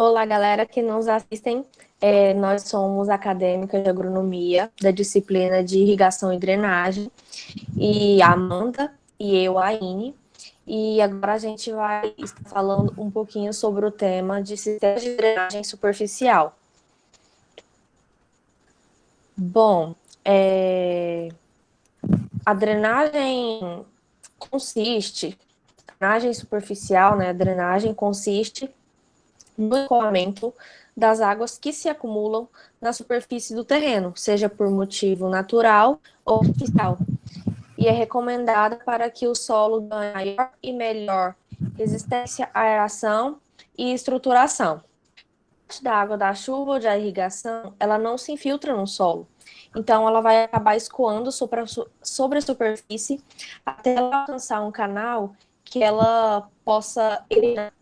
Olá, galera que nos assistem. Nós somos acadêmicas de agronomia da disciplina de irrigação e drenagem, e a Amanda e eu, a Aine. E agora a gente vai estar falando um pouquinho sobre o tema de sistemas de drenagem superficial. Bom, a drenagem consiste, drenagem superficial, né? A drenagem consiste no escoamento das águas que se acumulam na superfície do terreno, seja por motivo natural ou artificial, e é recomendada para que o solo ganhe maior e melhor resistência à aeração e estruturação. Da água da chuva ou da irrigação, ela não se infiltra no solo, então ela vai acabar escoando sobre a superfície até ela alcançar um canal que ela possa,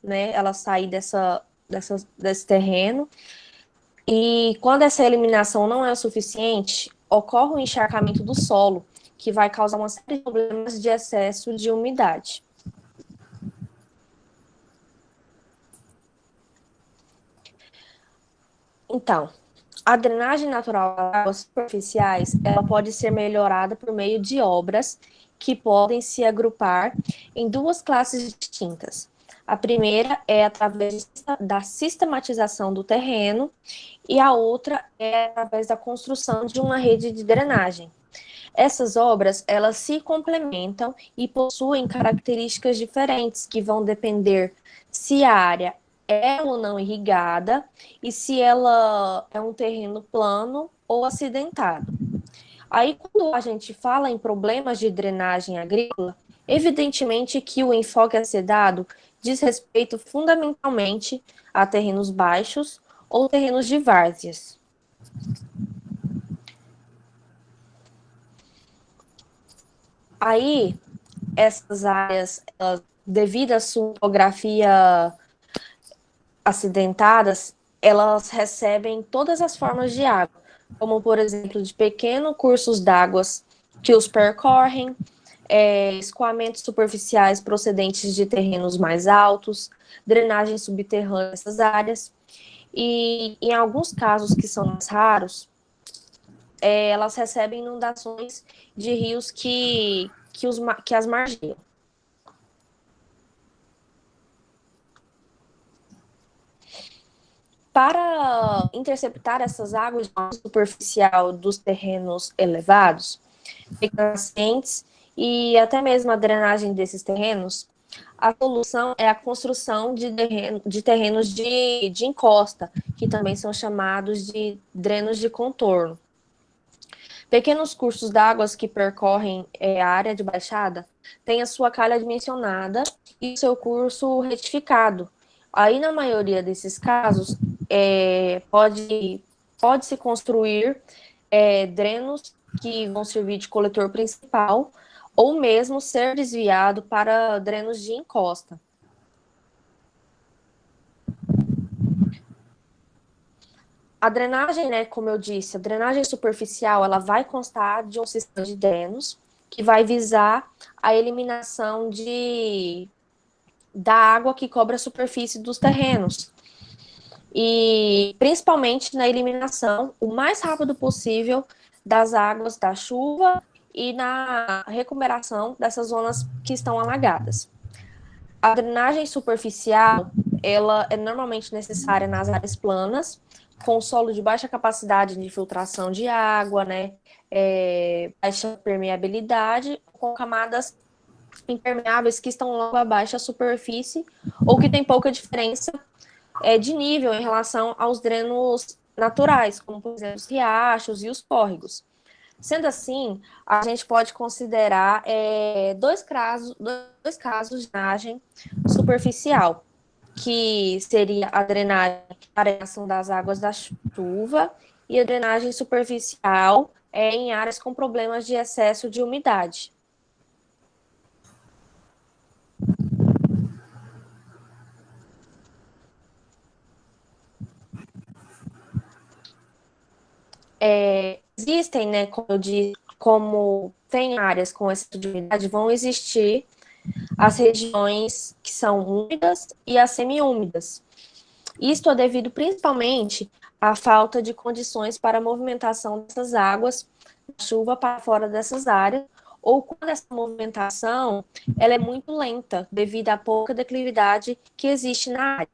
né, ela sair desse terreno. E quando essa eliminação não é o suficiente, ocorre o encharcamento do solo, que vai causar uma série de problemas de excesso de umidade. Então, a drenagem natural das águas superficiais, ela pode ser melhorada por meio de obras que podem se agrupar em duas classes distintas. A primeira é através da sistematização do terreno e a outra é através da construção de uma rede de drenagem. Essas obras, elas se complementam e possuem características diferentes que vão depender se a área é ou não irrigada e se ela é um terreno plano ou acidentado. Aí, quando a gente fala em problemas de drenagem agrícola, evidentemente que o enfoque a ser dado diz respeito fundamentalmente a terrenos baixos ou terrenos de várzeas. Aí, essas áreas, devido à sua topografia acidentadas, elas recebem todas as formas de água, como, por exemplo, de pequenos cursos d'água que os percorrem, escoamentos superficiais procedentes de terrenos mais altos, drenagem subterrânea nessas áreas, e em alguns casos que são mais raros, elas recebem inundações de rios que as margeiam. Para interceptar essas águas superficial dos terrenos elevados, nascentes e até mesmo a drenagem desses terrenos, a solução é a construção de terrenos de encosta, que também são chamados de drenos de contorno. Pequenos cursos d'água que percorrem a área de baixada têm a sua calha dimensionada e o seu curso retificado. Aí, na maioria desses casos, pode-se construir drenos que vão servir de coletor principal ou mesmo ser desviado para drenos de encosta. A drenagem, né, como eu disse, a drenagem superficial, ela vai constar de um sistema de drenos que vai visar a eliminação da água que cobre a superfície dos terrenos. E principalmente na eliminação, o mais rápido possível, das águas da chuva e na recuperação dessas zonas que estão alagadas. A drenagem superficial, ela é normalmente necessária nas áreas planas, com solo de baixa capacidade de filtração de água, né, baixa permeabilidade, com camadas impermeáveis que estão logo abaixo da superfície ou que tem pouca diferença de nível em relação aos drenos naturais, como, por exemplo, os riachos e os córregos. Sendo assim, a gente pode considerar dois casos de drenagem superficial, que seria a drenagem para a ação das águas da chuva e a drenagem superficial em áreas com problemas de excesso de umidade. Existem, né, como eu disse, como tem áreas com excesso de umidade, vão existir as regiões que são úmidas e as semi-úmidas. Isto é devido principalmente à falta de condições para a movimentação dessas águas, chuva para fora dessas áreas, ou quando essa movimentação ela é muito lenta, devido à pouca declividade que existe na área.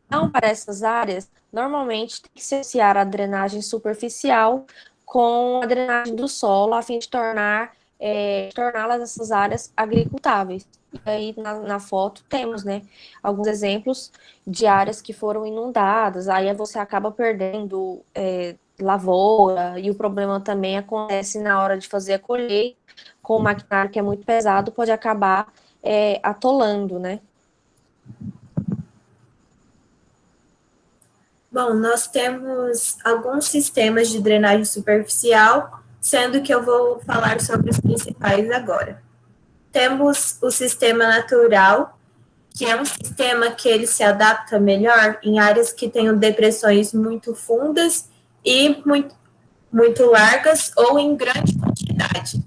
Então, para essas áreas, normalmente tem que se associar a drenagem superficial com a drenagem do solo, a fim de torná-las essas áreas agricultáveis. E aí, na foto, temos, né, alguns exemplos de áreas que foram inundadas, aí você acaba perdendo lavoura, e o problema também acontece na hora de fazer a colheita, com o maquinário que é muito pesado, pode acabar atolando, né? Bom, nós temos alguns sistemas de drenagem superficial, sendo que eu vou falar sobre os principais agora. Temos o sistema natural, que é um sistema que ele se adapta melhor em áreas que tenham depressões muito fundas e muito largas ou em grande quantidade,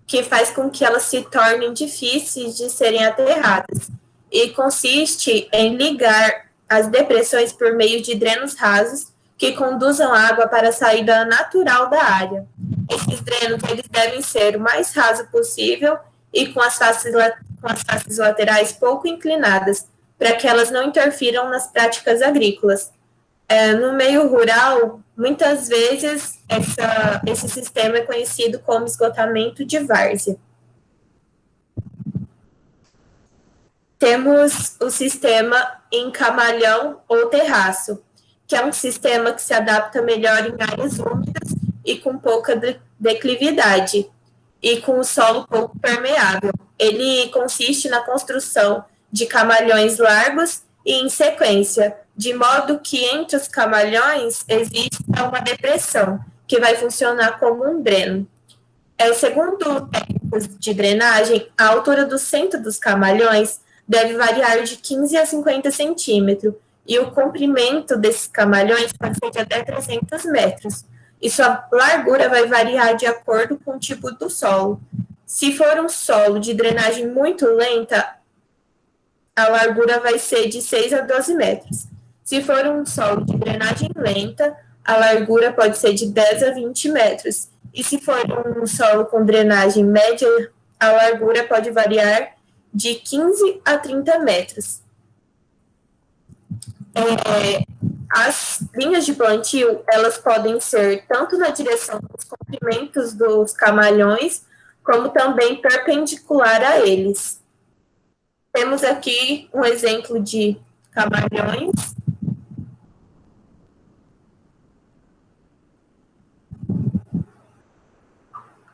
que faz com que elas se tornem difíceis de serem aterradas, e consiste em ligar as depressões por meio de drenos rasos que conduzam água para a saída natural da área. Esses drenos eles devem ser o mais raso possível e com as faces laterais pouco inclinadas, para que elas não interfiram nas práticas agrícolas. No meio rural, muitas vezes esse sistema é conhecido como esgotamento de várzea. Temos o sistema em camalhão ou terraço, que é um sistema que se adapta melhor em áreas úmidas e com pouca declividade, e com o solo pouco permeável. Ele consiste na construção de camalhões largos e em sequência, de modo que entre os camalhões existe uma depressão, que vai funcionar como um dreno. Segundo técnicos de drenagem, a altura do centro dos camalhões deve variar de 15 a 50 centímetros, e o comprimento desses camalhões pode ser de até 300 metros, e sua largura vai variar de acordo com o tipo do solo. Se for um solo de drenagem muito lenta, a largura vai ser de 6 a 12 metros. Se for um solo de drenagem lenta, a largura pode ser de 10 a 20 metros. E se for um solo com drenagem média, a largura pode variar de 15 a 30 metros. As linhas de plantio, elas podem ser tanto na direção dos comprimentos dos camalhões, como também perpendicular a eles. Temos aqui um exemplo de camalhões.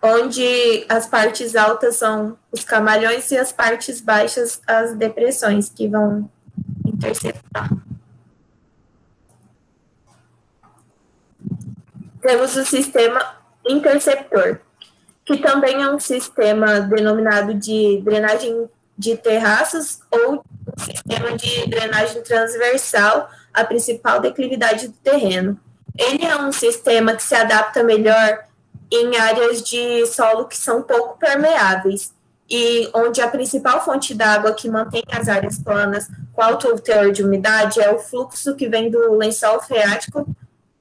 Onde as partes altas são os camalhões e as partes baixas as depressões, que vão interceptar. Temos o sistema interceptor, que também é um sistema denominado de drenagem de terraços ou sistema de drenagem transversal à principal declividade do terreno. Ele é um sistema que se adapta melhor em áreas de solo que são pouco permeáveis e onde a principal fonte d'água que mantém as áreas planas com alto teor de umidade é o fluxo que vem do lençol freático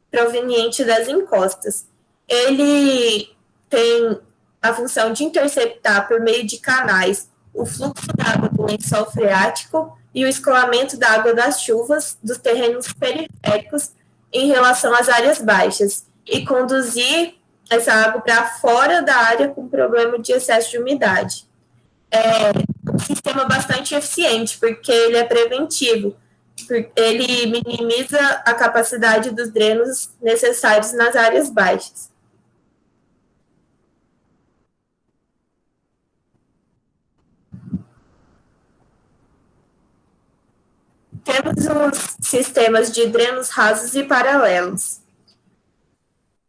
proveniente das encostas. Ele tem a função de interceptar por meio de canais o fluxo d'água do lençol freático e o escoamento da água das chuvas dos terrenos periféricos em relação às áreas baixas e conduzir essa água para fora da área com problema de excesso de umidade. É um sistema bastante eficiente, porque ele é preventivo, ele minimiza a capacidade dos drenos necessários nas áreas baixas. Temos os sistemas de drenos rasos e paralelos.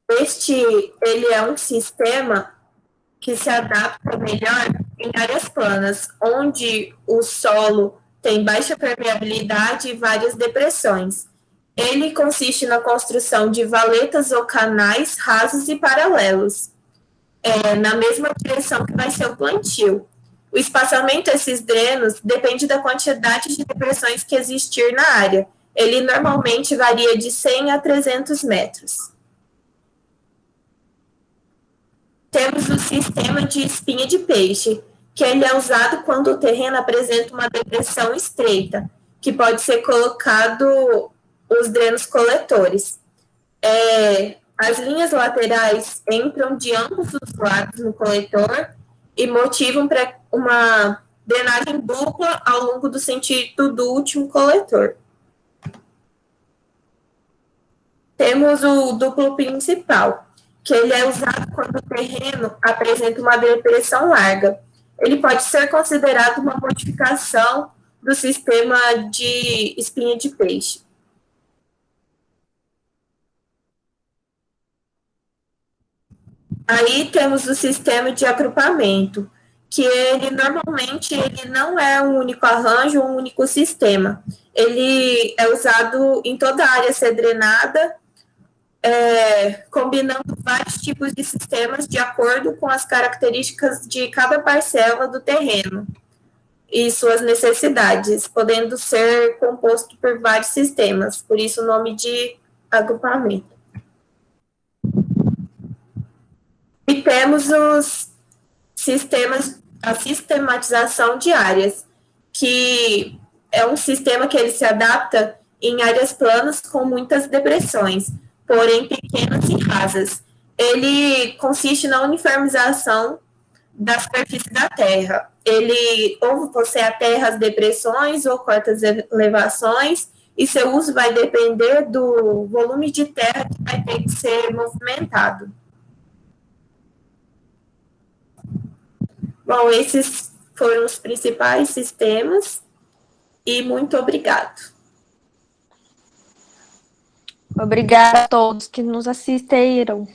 Ele é um sistema que se adapta melhor em áreas planas, onde o solo tem baixa permeabilidade e várias depressões. Ele consiste na construção de valetas ou canais rasos e paralelos, na mesma direção que vai ser o plantio. O espaçamento desses drenos depende da quantidade de depressões que existir na área. Ele normalmente varia de 100 a 300 metros. Temos o sistema de espinha de peixe, que ele é usado quando o terreno apresenta uma depressão estreita, que pode ser colocado os drenos coletores. As linhas laterais entram de ambos os lados no coletor e motivam para uma drenagem dupla ao longo do sentido do último coletor. Temos o duplo principal, que ele é usado quando o terreno apresenta uma depressão larga. Ele pode ser considerado uma modificação do sistema de espinha de peixe. Aí temos o sistema de agrupamento, que ele normalmente ele não é um único arranjo, um único sistema. Ele é usado em toda a área a ser drenada, combinando vários tipos de sistemas de acordo com as características de cada parcela do terreno e suas necessidades, podendo ser composto por vários sistemas, por isso o nome de agrupamento. E temos os sistemas, a sistematização de áreas, que é um sistema que ele se adapta em áreas planas com muitas depressões, porém pequenas e rasas. Ele consiste na uniformização da superfície da terra. Ele ou você aterra as depressões ou corta as elevações, e seu uso vai depender do volume de terra que vai ter que ser movimentado. Bom, esses foram os principais sistemas e muito obrigado. Obrigada a todos que nos assistiram.